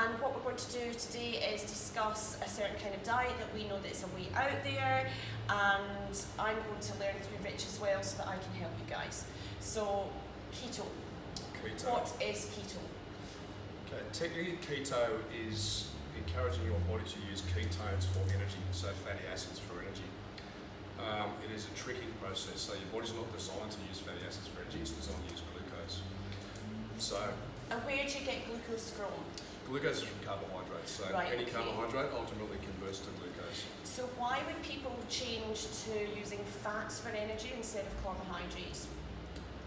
And what we're going to do today is discuss a certain kind of diet that we know that is a way out there, and I'm going to learn through Rich as well so that I can help you guys. So, keto. What is keto? Okay, technically keto is encouraging your body to use ketones for energy, so fatty acids for energy. It is a tricky process, so your body's not designed to use fatty acids for energy, it's designed to use glucose. So, and where do you get glucose from? Glucose is from carbohydrates, so any carbohydrate ultimately converts to glucose. So why would people change to using fats for energy instead of carbohydrates?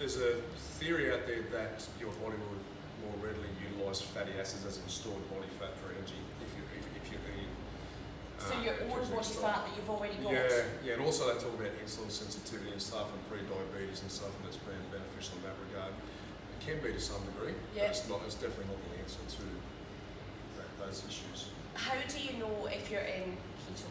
There's a theory out there that your body will more readily utilise fatty acids as in stored body fat for energy if you're eating. So your own body fat that you've already got? Yeah, and also they talk about insulin sensitivity and stuff and pre-diabetes and stuff, and that's been beneficial in that regard. It can be to some degree, but it's definitely not the answer to those issues. How do you know if you're in keto?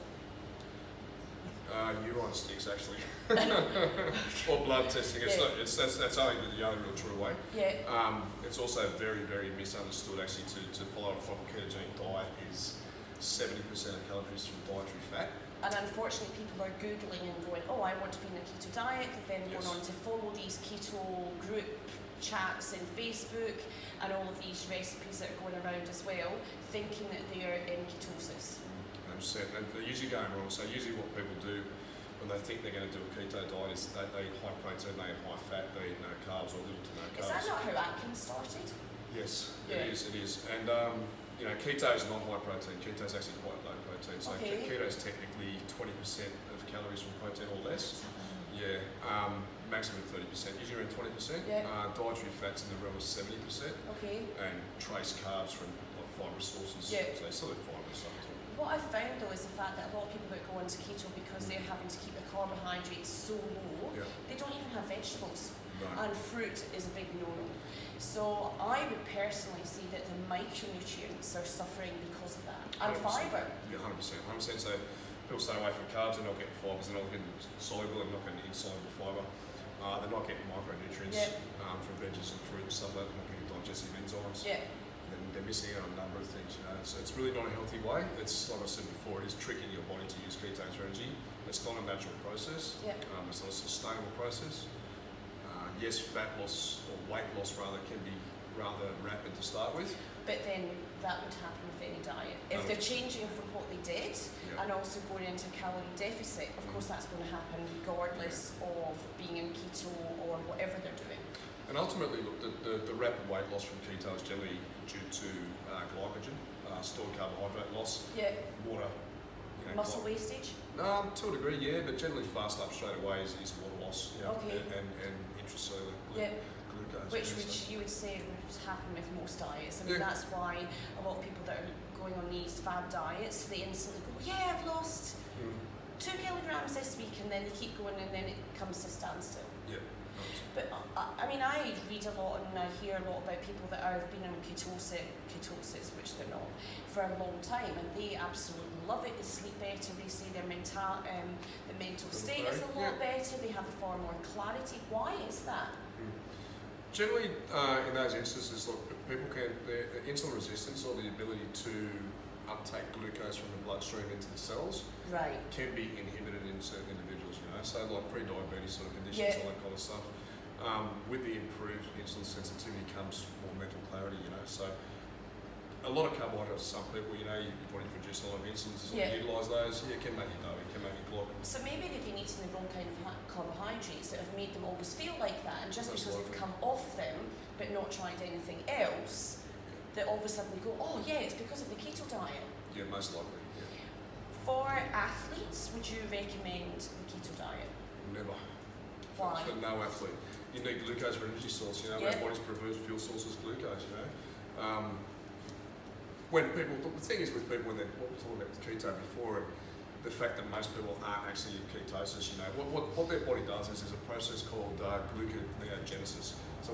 You're on sticks actually, or blood testing. That's only the only real true way. Yeah. It's also very, very misunderstood actually to follow a proper ketogenic diet is 70% of calories from dietary fat. And unfortunately people are Googling and going, oh, I want to be in a keto diet. They've then gone on to follow these keto group chats in Facebook and all of these recipes that are going around as well, thinking that they're in ketosis. And they're usually going wrong. So usually what people do when they think they're going to do a keto diet is they eat high protein, they eat high fat, they eat no carbs or little to no carbs. Is that not how Atkins started? Yes, it is. And keto is not high protein. Keto is actually quite low protein. So keto is technically 20% of calories from protein or less. Yeah, maximum 30%. Usually around 20%. Yeah. Dietary fats in the realm of 70%. Okay. And trace carbs from fibrous sources. Yeah. So they still eat fibre and stuff as well. What I've found though is the fact that a lot of people that go into keto because they're having to keep the carbohydrates so low, they don't even have vegetables. Right. And fruit is a big no-no. So I would personally see that the micronutrients are suffering because of that. And 100%. Fibre. Yeah, 100%. So people stay away from carbs, they're not getting fibres, they're not getting soluble, they're not getting insoluble fibre. They're not getting micronutrients from veggies and fruit and stuff like that. They're not getting digestive enzymes. Yeah. They're missing out on a number of things, So it's really not a healthy way. It's, like I said before, it is tricking your body to use ketones for energy. It's not a natural process. Yeah. It's not a sustainable process. Yes, fat loss or weight loss rather can be rather rapid to start with. But then that would happen with any diet. If they're changing from what they did and also going into a calorie deficit, of course that's going to happen regardless of being in keto or whatever they're doing. And ultimately, look, the rapid weight loss from keto is generally due to glycogen, stored carbohydrate loss, water. Muscle wastage? To a degree, yeah, but generally fast up straight away is water loss and intracellular glucose. Which you would say would happen with most diets. I mean, that's why a lot of people that are going on these fad diets, they instantly go, yeah, I've lost 2 kilograms this week, and then they keep going, and then it comes to standstill. Yeah. But I mean, I read a lot and I hear a lot about people that have been in ketosis, which they're not, for a long time, and they absolutely love it. They sleep better. They say their mental state is a lot better. They have far more clarity. Why is that? Generally, in those instances, look, people the insulin resistance or the ability to uptake glucose from the bloodstream into the cells can be inhibited in certain individuals, so like pre-diabetes sort of conditions, all that kind of stuff. With the improved insulin sensitivity comes more mental clarity, so a lot of carbohydrates for some people, your body produces a lot of insulin, so utilise those, it can make you doughy, it can make you clog. So maybe they've been eating the wrong kind of carbohydrates that have made them always feel like that, and just because they've come off them but not tried anything else, that all of a sudden they go, oh yeah, it's because of the keto diet. Yeah, most likely, For athletes, would you recommend the keto diet? Never. Why? For no athlete. You need glucose for energy source, our body's preferred fuel source is glucose, When people, the thing is with people, what we were talking about with keto before, the fact that most people aren't actually in ketosis, what their body does is there's a process called gluconeogenesis. So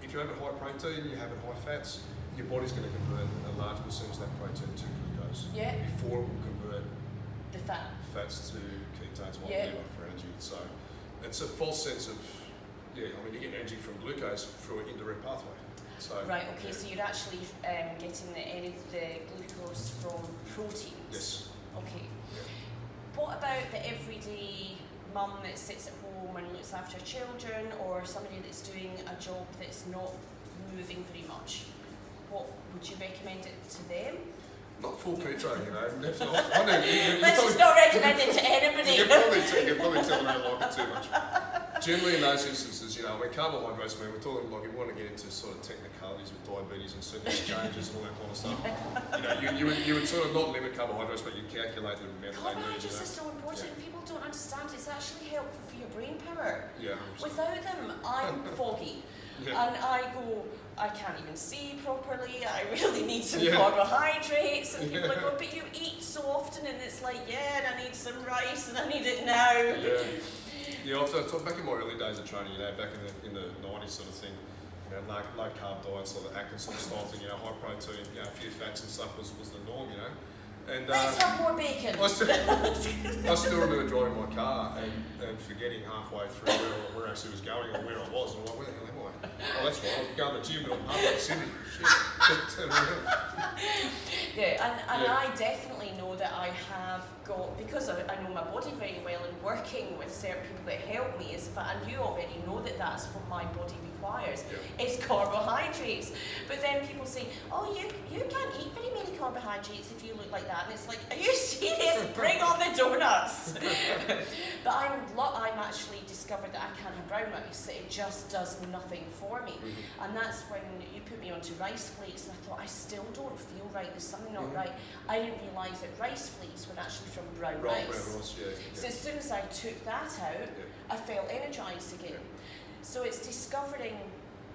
if you have a high protein, you have high fats, your body's going to convert a large percentage of that protein to glucose before it will convert the fats to ketones for energy. So it's a false sense of, you get energy from glucose through an indirect pathway. So, right, okay, so you're actually getting the glucose from proteins? Yes. Okay. Yeah. What about the everyday mum that sits at home and looks after children, or somebody that's doing a job that's not moving very much? What would you recommend it to them? Not full keto, you know. Definitely. I know, Let's just not recommend it to anybody. You can probably tell them I don't like it too much. Generally, in those instances, you know, I mean, carbohydrates, I mean, we're talking like you want to get into sort of technicalities with diabetes and certain exchanges and all that kind of stuff. You know, you would sort of not limit carbohydrates, but you calculate the amount that they need. Carbohydrates are so important, and people don't understand it's actually helpful for your brain power. Yeah. 100%. Without them, I'm foggy. Yeah. And I go, I can't even see properly, I really need some Yeah. carbohydrates. And people are going, but you eat so often, and it's like, yeah, and I need some rice, and I need it now. Yeah. Yeah, so back in my early days of training, you know, back in the 90s sort of thing, you know, low carb diets, sort of Atkins sort of style thing, you know, high protein, you know, a few fats and stuff was the norm, you know. And let's have more bacon. I still remember driving my car and forgetting halfway through where I actually was going or where I was. And I'm like, where the hell am I? Oh, that's right, I'm going to the gym and I'm halfway to Sydney. Shit. Yeah, and I definitely know that I have got, because I know my body very well and working with certain people that help me, and you already know that that's what my body requires, is carbohydrates. But then people say, oh, you can't eat very many carbohydrates if you look like that. And it's like, are you serious? Bring on the donuts. But I'm actually discovered that I can't have brown rice, that it just does nothing for me. Mm-hmm. And that's when you put me onto rice flakes, and I thought, I still don't feel right, there's something not Mm-hmm. right. I didn't realise that rice flakes were actually from brown Brown rice. rice, yeah. So as soon as I took that out, I felt energised again. So it's discovering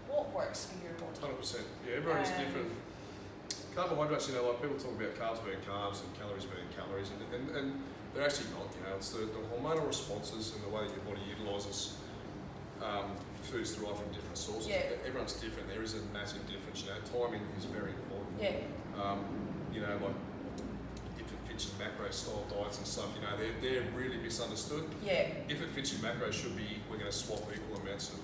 what works for your body. 100%. Yeah, everyone is different. Carbohydrates, you know, like people talk about carbs being carbs and calories being calories, and they're actually not, you know. It's the hormonal responses and the way that your body utilises foods derived from different sources. Yeah. Everyone's different. There is a massive difference, you know. Timing is very important. Yeah. You know, like if it fits your macro style diets and stuff, you know, they're really misunderstood. Yeah. If it fits your macro, we're going to swap equal amounts of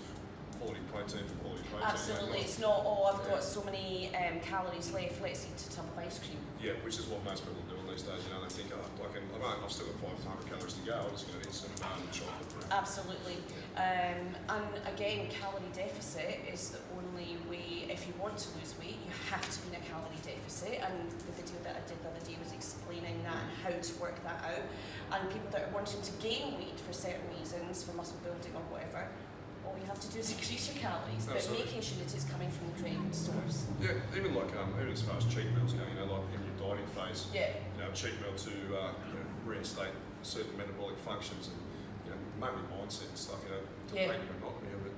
quality protein for quality protein. Absolutely. It's not, I've got so many calories left, let's eat a tub of ice cream. Yeah, which is what most people do these days. You know, they think, I've still got 500 calories to go. I'm just going to eat some chocolate. Absolutely. And again, calorie deficit is the only way, if you want to lose weight, you have to be in a calorie deficit. And the video that I did the other day was explaining that and how to work that out. And people that are wanting to gain weight for certain reasons, for muscle building or whatever, all you have to do is increase your calories, but making sure that it's coming from the correct source. Yeah, even even as far as cheat meals go, you know, like in your dieting phase, you know, cheat meal to reinstate certain metabolic functions and mainly mindset and stuff, you know, to break the monotony of it.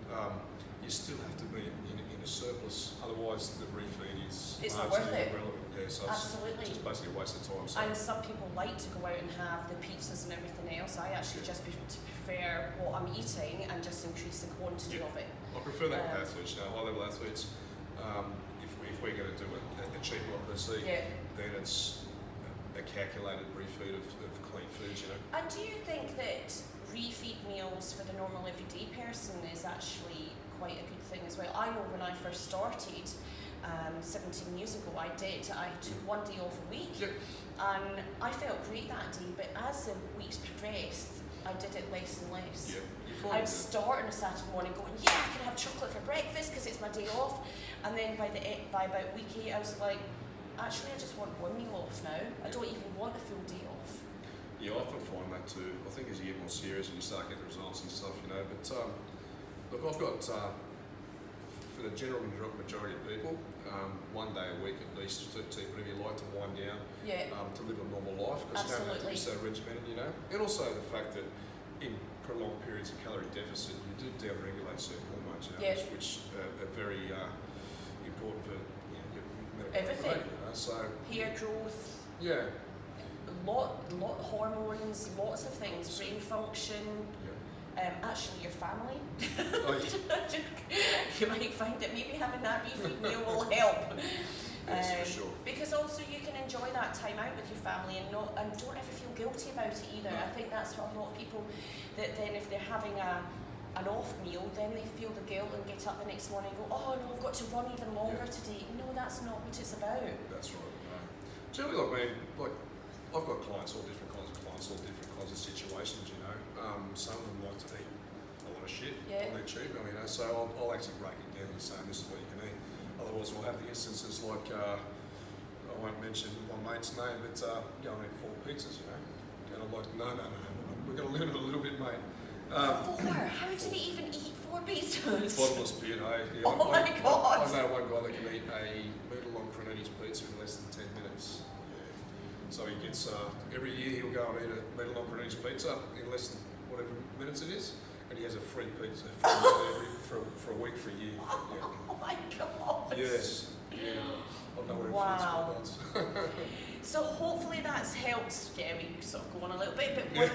You still have to be in a surplus, otherwise the refeed is not worth it. irrelevant. Yeah, so absolutely. It's just basically a waste of time. So. And some people like to go out and have the pizzas and everything else. I actually just prefer what I'm eating and just increase the quantity of it. I prefer that with athletes, you know, high level athletes. If we're going to do a cheat meal per se, then it's a calculated refeed of clean foods, you know. And do you think that refeed meals for the normal everyday person is actually quite a good thing as well? I know when I first started 17 years ago, I took 1 day off a week, and I felt great that day, but as the weeks progressed, I did it less and less. I would start on a Saturday morning going, I can have chocolate for breakfast because it's my day off, and then by about week 8 I was like, actually I just want 1 meal off now, I don't even want a full day off. Yeah, I often find that too. I think as you get more serious and you start getting results and stuff, you know, but look, I've got for the general majority of people, 1 day a week at least to whatever you like to wind down, to live a normal life, because you don't have to be so regimented, you know. And also the fact that in prolonged periods of calorie deficit, you do down-regulate certain hormones, you know, which are very important for your medical everything. You know? So hair growth. Lot hormones, lots of things, brain function. Actually, your family. You might find that maybe having that refeed meal will help. Yes, for sure. Because also you can enjoy that time out with your family and don't ever feel guilty about it either. I think that's what a lot of people, that then if they're having a an off meal, then they feel the guilt and get up the next morning and go, oh no, I've got to run even longer today. No, that's not what it's about. That's right. Generally, like I've got clients, all different kinds of clients, all different kinds of situations, you know. Some of them like to eat a lot of shit on their cheat meal, you know, so I'll actually break it down and say this is what you can eat. Otherwise we'll have the instances like, I won't mention my mate's name, but go and eat 4 pizzas, you know. And I'm like, no, we're going to limit it a little bit, mate. 4? How do they even eat 4 pizzas? Bottomless pit, hey. Yeah, oh my God. I know one guy that can eat a meat-along Cronini's pizza in less than 10 minutes. So he gets, every year he'll go and eat a meat-along Cronini's pizza in less than whatever minutes it is, and he has a free pizza for a week, for a year. Yeah. Oh my God. Yes. Yeah. I know where wow. it fits. So hopefully that's helped get me sort of going a little bit, but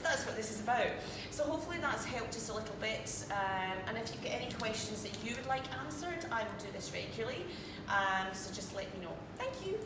that's what this is about. So hopefully that's helped us a little bit. And if you've got any questions that you would like answered, I will do this regularly. So just let me know. Thank you.